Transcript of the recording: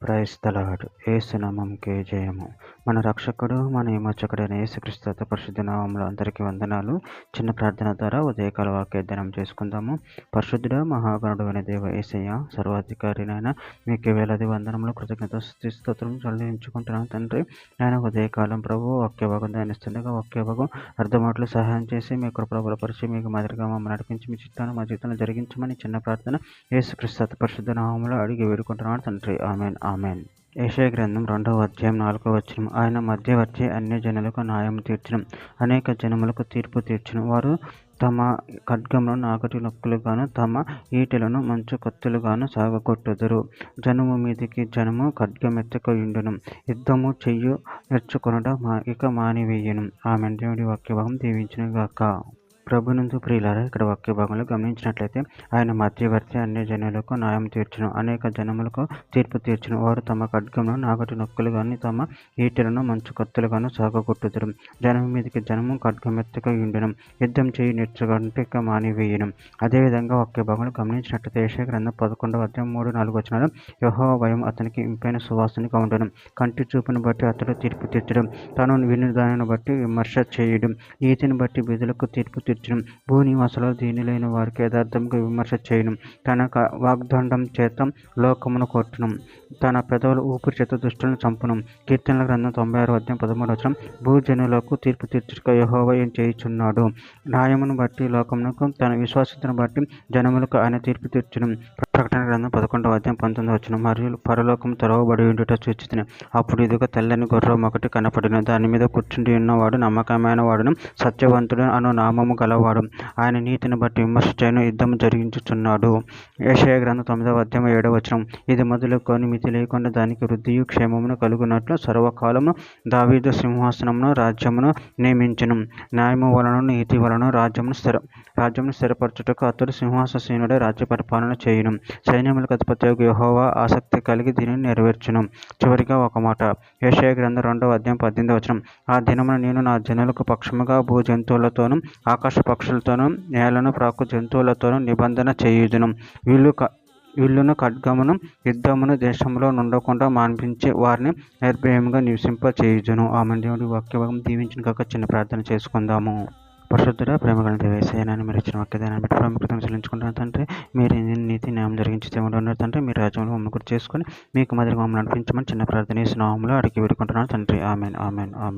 Praise the lord. Yesu నామముకే జయము. మన రక్షకుడు మన విమోచకుడైన యేసుక్రీస్తు పరిశుద్ధ నామములో అందరికీ వందనాలు. చిన్న ప్రార్థన ద్వారా ఉదయకాల వాక్యాధ్యానం చేసుకుందాము. పరిశుద్ధుడ మహాగణుడు అయిన దేవ యేసయ్య, సర్వాధికారినైనా మీకు వేలాది వందనములు కృతజ్ఞత స్తోత్రం చెల్లించుకుంటున్నాను తండ్రి. ఆయన ఉదయకాలం ప్రభు వాక్య భాగం ధ్యానిస్తుండగా వాక్య భాగం అర్థమాటలు సహాయం చేసి మీ కృపలో బలపరిచి మీకు మాదిరిగా మమ్మల్ని నడిపించి మీ చిత్తాన్ని మా జీవితంలో జరిగించమని చిన్న ప్రార్థన యేసుక్రీస్తు పరిశుద్ధ నామములో అడిగి వేడుకుంటున్నాను తండ్రి. Amen amen. యెషయా గ్రంథం 2వ అధ్యాయం 4వ వచనం. ఆయన మధ్యవర్తి అన్య జనులకు న్యాయం తీర్చును, అనేక జనములకు తీర్పు తీర్చును. వారు తమ ఖడ్గములను నాగటి నొక్కులుగాను తమ ఈటెలను మంచు కత్తులుగాను సాగగొట్టుదురు. జనము మీదికి జనము ఖడ్గమెత్తకయుండును, యుద్ధము చెయ్యు నేర్చుకొనుట ఇక మానివేయును. ఆమె దేవుడి వాక్యభాగం దీవించును గాక. ప్రభునందు ప్రియులారా, ఇక్కడ వాక్య భాగంలో గమనించినట్లయితే ఆయన మధ్యవర్తి అన్య జనులకు న్యాయం తీర్చును, అనేక జనములకు తీర్పు తీర్చును. వారు తమ ఖడ్గమును నాగటి నొక్కులుగాను తమ ఈటెలను మంచు కత్తులుగాను సాగగొట్టుదురు. జనము మీదకి జనము ఖడ్గమెత్తకయుండును, యుద్ధం చేయి నేర్చుకుంటే ఇక మానివేయును. అదేవిధంగా వాక్య భాగంలో గమనించినట్లయితే యెషయా గ్రంథం 11వ అధ్యాయం 3-4 వచనాలు. యెహోవా భయం అతనికి ఇంపైన సువాసనగా ఉండును, కంటి చూపును బట్టి అతడు తీర్పు తీర్చడం, తాను విని దానిని బట్టి విమర్శ చేయడం, నీతిని బట్టి బీదలకు తీర్పు తీర్చడం, భూనివాసులు దీనిలైన వారికి యథార్థంగా విమర్శ చేయను, తన వాగ్దండం చేత లోకమును కొట్టును, తన పెదవుల ఊపిరి చేత దుష్టులను చంపును. కీర్తనల గ్రంథం 96వ అధ్యాయం 13వ వచనం. భూజనులకు తీర్పు తీర్చుటకు యెహోవా ఏం చేయుచున్నాడు, న్యాయమును బట్టి లోకమునకు తన విశ్వాసతను బట్టి జనములకు ఆయన తీర్పు తీర్చును. ప్రకటన గ్రంథం 11వ అధ్యాయం 19వ వచనం. మరియు పరలోకం తెరవబడి ఉండుట చూచితిని, అప్పుడు ఇదిగో తెల్లని గుర్రం ఒకటి కనపడెను, దాని మీద కూర్చుండి ఉన్నవాడు నమ్మకమైన వాడును సత్యవంతుడు అను నామము గలవాడు, ఆయన నీతిని బట్టి విమర్శ చేయను, యుద్ధము జరిగించుచున్నాడు. యెషయా గ్రంథం 9వ అధ్యాయం 7వ వచనం. ఇది మొదలుకొని మితి లేకుండా దానికి వృద్ధియు క్షేమమును కలుగునట్లు సర్వకాలము దావీదు సింహాసనమును రాజ్యమును నియమించును. న్యాయము వలన నీతి వలన రాజ్యమును స్థిరపరచుటకు అతడు సింహాసీనుడే రాజ్య పరిపాలన చేయును. సైన్యములకు అధిపతియగు యెహోవా ఆసక్తి కలిగి దీనిని నెరవేర్చును. చివరిగా ఒక మాట, యెషయా గ్రంథం 2వ అధ్యాయం 18వ వచనం. ఆ దినమున నేను నా జనులకు పక్షముగా భూ జంతువులతోనూ ఆకాశ పక్షులతోనూ నేలను ప్రాకు జంతువులతోనూ నిబంధన చేయుదును. విల్లును ఖడ్గమును యుద్ధమును దేశంలో నుండకుండా మాన్పించి వారిని నిర్భయముగా నివసింప చేయుదును. ఆమె దేవుడి వాక్యభాగం దీవించిన కాక చిన్న ప్రార్థన చేసుకుందాము. పరిశుద్ధుడ ప్రేమగల దేవ యేసయ్య, మీరు ఇచ్చిన వాక్యదాన్ని బట్టి ప్రాముఖ్యతను చెల్లించుకుంటున్నాను తండ్రి. మీరు నీతి న్యాయం జరిగించి దేవుడు ఉన్నారు తండ్రి. మీరు రాజ్యంలో మమ్మల్ని గుర్తు చేసుకొని మీకు మాదిరిగా మమ్మల్ని నడిపించమని చిన్న ప్రార్థన నామములో అడిగి వేడుకుంటున్నాను తండ్రి. Amen amen amen.